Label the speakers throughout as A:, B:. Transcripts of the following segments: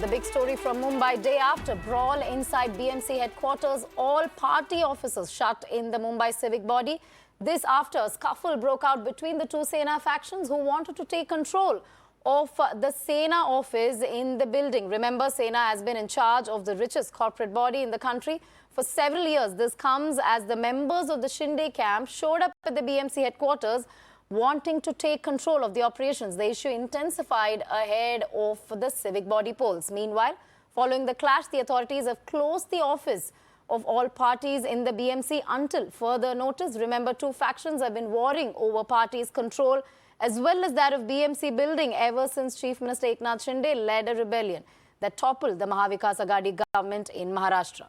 A: The big story from Mumbai. Day after brawl inside BMC headquarters, all party officers shut in the Mumbai Civic body. This after a scuffle broke out between the two Sena factions who wanted to take control of the Sena office in the building. Remember, Sena has been in charge of the richest corporate body in the country for several years. This comes as the members of the Shinde camp showed up at the BMC headquarters wanting to take control of the operations. The issue intensified ahead of the civic body polls. Meanwhile, following the clash, the authorities have closed the office of all parties in the BMC until further notice. Remember, two factions have been warring over parties' control as well as that of BMC building ever since Chief Minister Eknath Shinde led a rebellion that toppled the Mahavikas Aghadi government in Maharashtra.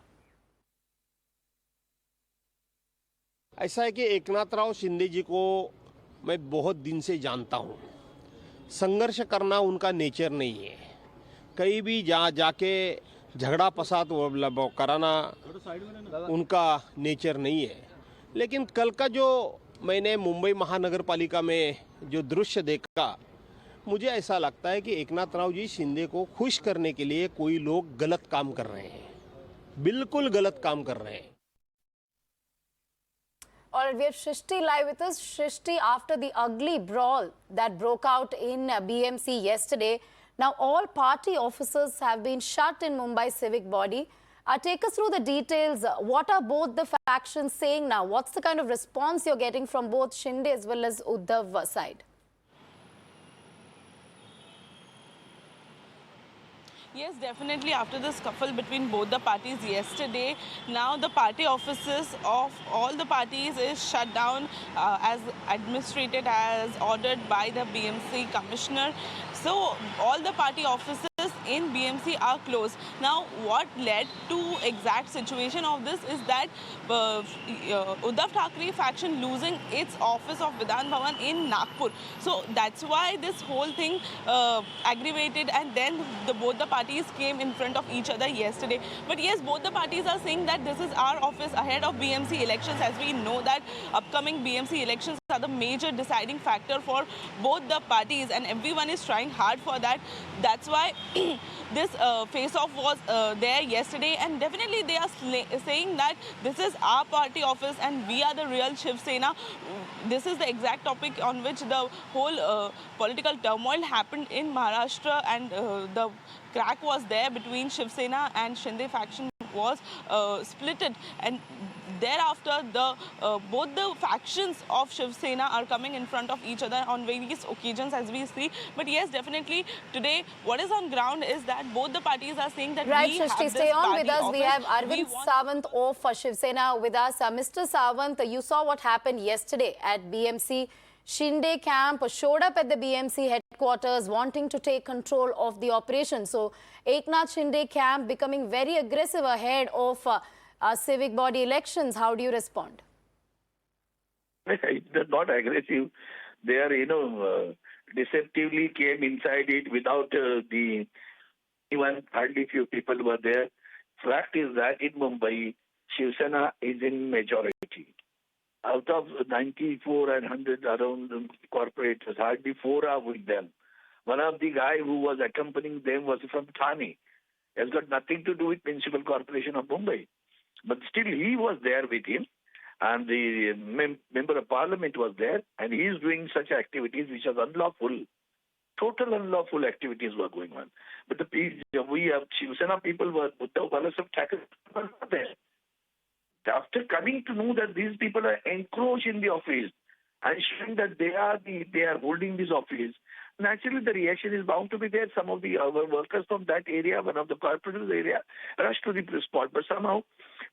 B: ऐसा है कि एकनाथ राव शिंदे जी को मैं बहुत दिन से जानता हूँ। संघर्ष करना उनका नेचर नहीं है। कहीं भी जाके झगड़ा फसाद कराना उनका नेचर नहीं है। लेकिन कल का जो मैंने मुंबई महानगर पालिका में जो दृश्य देखा, मुझे ऐसा लगता है कि एकनाथ राव जी शिंदे को खुश करने के लिए कोई लोग गलत काम कर रहे हैं, बिल्कुल गलत काम कर रहे हैं।
A: All right, we have Shrishti live with us. Shrishti, after the ugly brawl that broke out in BMC yesterday, now all party officers have been shut in Mumbai Civic body. Take us through the details. What are both the factions saying now? What's the kind of response you're getting from both Shinde as well as Uddhav side?
C: Yes, definitely. After the scuffle between both the parties yesterday, now the party offices of all the parties is shut down as administrated as ordered by the BMC commissioner. So all the party offices in BMC are closed. Now what led to exact situation of this is that Uddhav Thackeray faction losing its office of Vidhan Bhavan in Nagpur. So that's why this whole thing aggravated, and then both the parties came in front of each other yesterday. But yes, both the parties are saying that this is our office ahead of BMC elections, as we know that upcoming BMC elections are the major deciding factor for both the parties, and everyone is trying hard for that. That's why this face-off was there yesterday, and definitely they are saying that this is our party office and we are the real Shiv Sena. This is the exact topic on which the whole political turmoil happened in Maharashtra, and the crack was there between Shiv Sena and Shinde faction was splitted, and thereafter both the factions of Shiv Sena are coming in front of each other on various occasions, as we see. But yes, definitely today what is on ground is that both the parties are saying that
A: right,
C: we
A: Shrishti,
C: have
A: stay
C: this
A: on
C: party
A: with us.
C: office.
A: We have Arvind Sawant of Shiv Sena with us. Mr. Sawant, you saw what happened yesterday at BMC. Shinde camp showed up at the BMC headquarters wanting to take control of the operation. So Eknath Shinde camp becoming very aggressive ahead of civic body elections. How do you respond?
D: They're not aggressive. They are, deceptively came inside it without even hardly few people were there. Fact is that in Mumbai, Shiv Sena is in majority. Out of 94 and 100 around corporators, hardly 4 are with them. One of the guy who was accompanying them was from Thane. Has got nothing to do with Municipal Corporation of Mumbai. But still he was there with him, and the member of parliament was there, and he is doing such activities which are unlawful. Total unlawful activities were going on. But we have Shiv Sena people were, Balasahebanchi were not there. After coming to know that these people are encroached in the office and showing that they are holding this office, naturally the reaction is bound to be there. Some of our workers from that area, one of the corporators area, rushed to the spot, but somehow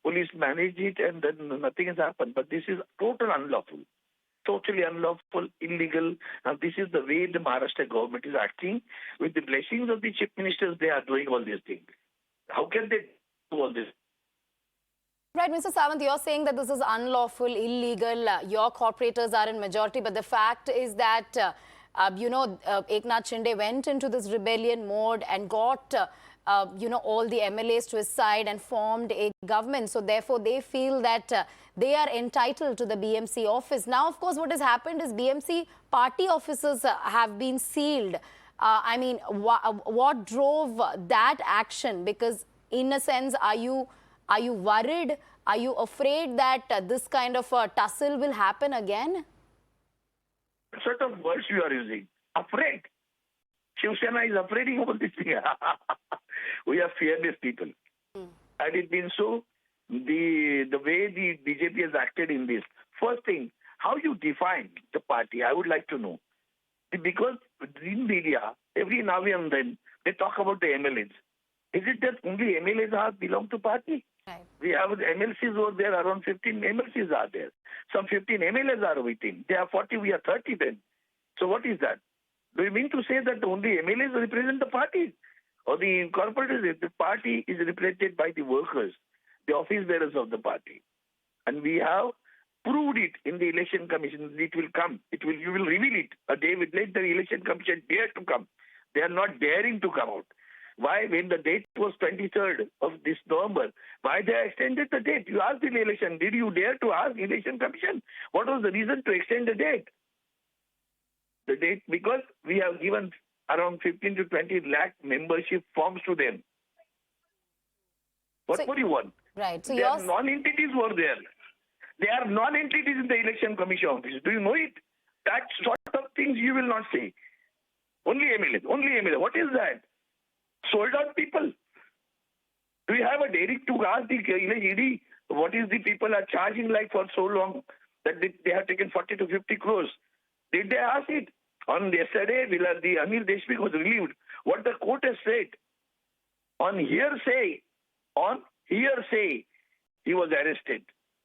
D: police managed it and then nothing has happened. But this is total unlawful. Totally unlawful, illegal. Now this is the way the Maharashtra government is acting. With the blessings of the chief ministers, they are doing all these things. How can they do all this?
A: Right, Mr. Sawant, you're saying that this is unlawful, illegal. Your corporators are in majority, but the fact is that, Eknath Shinde went into this rebellion mode and got, all the MLAs to his side and formed a government. So therefore, they feel that they are entitled to the BMC office. Now, of course, what has happened is BMC party offices have been sealed. I mean, what drove that action? Because in a sense, are you worried? Are you afraid that this kind of tussle will happen again?
D: What sort of words you are using? Afraid? Shiv Sena is afraid of this thing. We are fearless people. Had it been so, the way the BJP has acted in this, first thing, how you define the party, I would like to know. Because in media, every now and then, they talk about the MLAs. Is it that only MLAs belong to party?
A: Right.
D: We have MLCs over there, around 15 MLCs are there. Some 15 MLAs are with him. They are 40, we are 30 then. So what is that? Do you mean to say that only MLAs represent the party? Or the corporators, the party is represented by the workers, the office bearers of the party. And we have proved it in the election commission. It will come. You will reveal it. A day will let the election commission dare to come. They are not daring to come out. Why? When the date was 23rd of this November, why they extended the date? You asked in the election, did you dare to ask the election commission? What was the reason to extend the date? The date, because we have given around 15 to 20 lakh membership forms to them. What more you want?
A: Right. So
D: Their non-entities were there. They are non-entities in the election commission office. Do you know it? That sort of things you will not say. Only MLA. Only MLA. What is that? Sold out people. Do you have a daring to ask the ED what is the people are charging like for so long that they have taken 40 to 50 crores? Did they ask it? On yesterday, the Anil Deshmukh was relieved. What the court has said, on hearsay, he was arrested.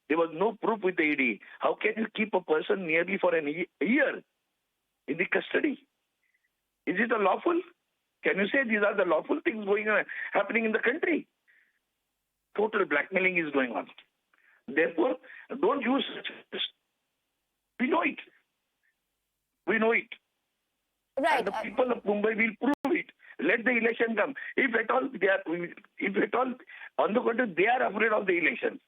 D: There was no proof with the ED. How can you keep a person nearly for a year in the custody? Is it a lawful? Can you say these are the lawful things happening in the country? Total blackmailing is going on. Therefore, don't use such. We know it. We know it.
A: right.
D: And the people of Mumbai will prove it. Let the election come. If at all, on the contrary, they are afraid of the elections.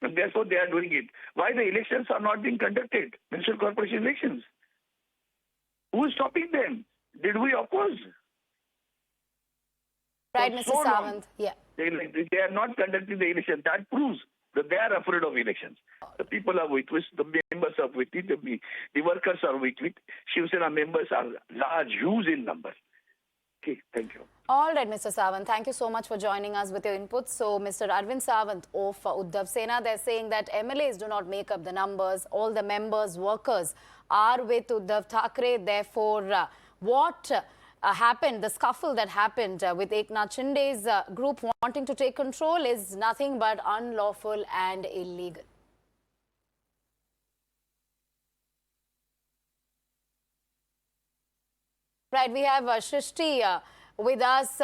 D: And therefore, they are doing it. Why the elections are not being conducted? Municipal corporation elections. Who is stopping them? Did we oppose?
A: Right,
D: For
A: Mr.
D: so long,
A: Sawant. Yeah.
D: They are not conducting the election. That proves that they are afraid of elections. The people are with the members are with it, the workers are with it. Shiv Sena members are large, huge in number. Okay, thank you.
A: All right, Mr. Sawant, thank you so much for joining us with your inputs. So, Mr. Arvind Sawant of Uddhav Sena, they're saying that MLAs do not make up the numbers. All the members, workers are with Uddhav Thackeray. Therefore, what happened, the scuffle that happened with Eknath Shinde's group wanting to take control is nothing but unlawful and illegal. Right, we have Shrishti with us.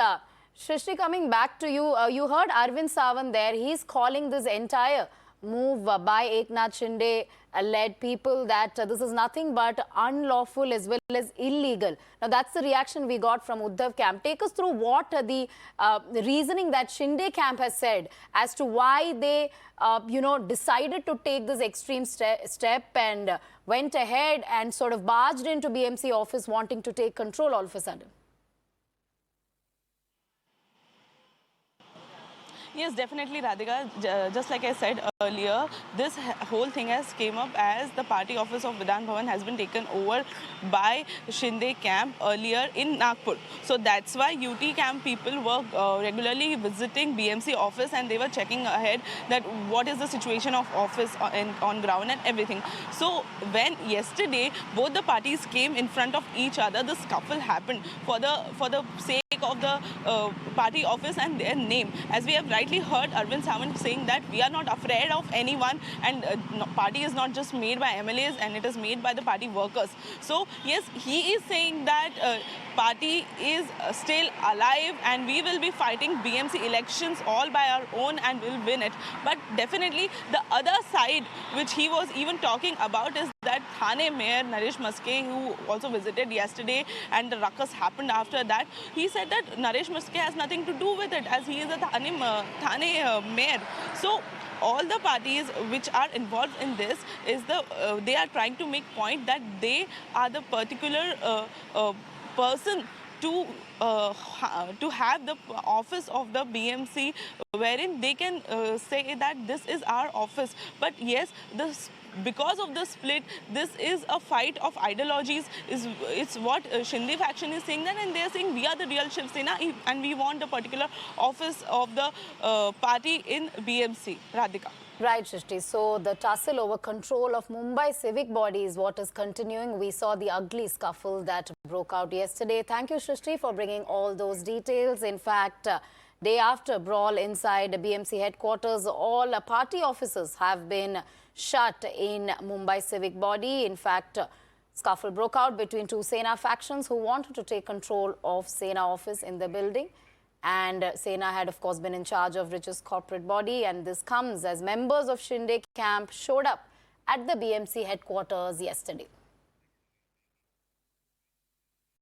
A: Shrishti, coming back to you, you heard Arvind Sawant there. He's calling this entire move by Eknath Shinde-led people that this is nothing but unlawful as well as illegal. Now, that's the reaction we got from Uddhav camp. Take us through what the reasoning that Shinde camp has said as to why they, decided to take this extreme step and went ahead and sort of barged into BMC office wanting to take control all of a sudden.
C: Yes, definitely, Radhika. Just like I said earlier, this whole thing has came up as the party office of Vidhan Bhavan has been taken over by Shinde camp earlier in Nagpur. So that's why UT camp people were regularly visiting BMC office and they were checking ahead that what is the situation of office on ground and everything. So when yesterday both the parties came in front of each other, the scuffle happened for the sake of the party office and their name. As we have rightly heard Arvind Sawant saying that we are not afraid of anyone and party is not just made by MLAs and it is made by the party workers. So yes, he is saying that party is still alive and we will be fighting BMC elections all by our own and will win it. But definitely the other side which he was even talking about is that Thane Mayor Naresh Maske, who also visited yesterday and the ruckus happened after that, he said that Naresh Maske has nothing to do with it as he is a Thane Mayor. So all the parties which are involved in this is they are trying to make point that they are the particular person to have the office of the BMC wherein they can say that this is our office. But yes, because of the split, this is a fight of ideologies. It's what Shinde faction is saying that, and they're saying we are the real Shiv Sena and we want a particular office of the party in BMC. Radhika.
A: Right, Shrishti. So the tussle over control of Mumbai civic body is what is continuing. We saw the ugly scuffle that broke out yesterday. Thank you, Shrishti, for bringing all those details. In fact, day after brawl inside BMC headquarters, all party offices have been shut in Mumbai civic body. In fact, scuffle broke out between two Sena factions who wanted to take control of Sena office in the building. And Sena had, of course, been in charge of richest corporate body. And this comes as members of Shinde camp showed up at the BMC headquarters yesterday.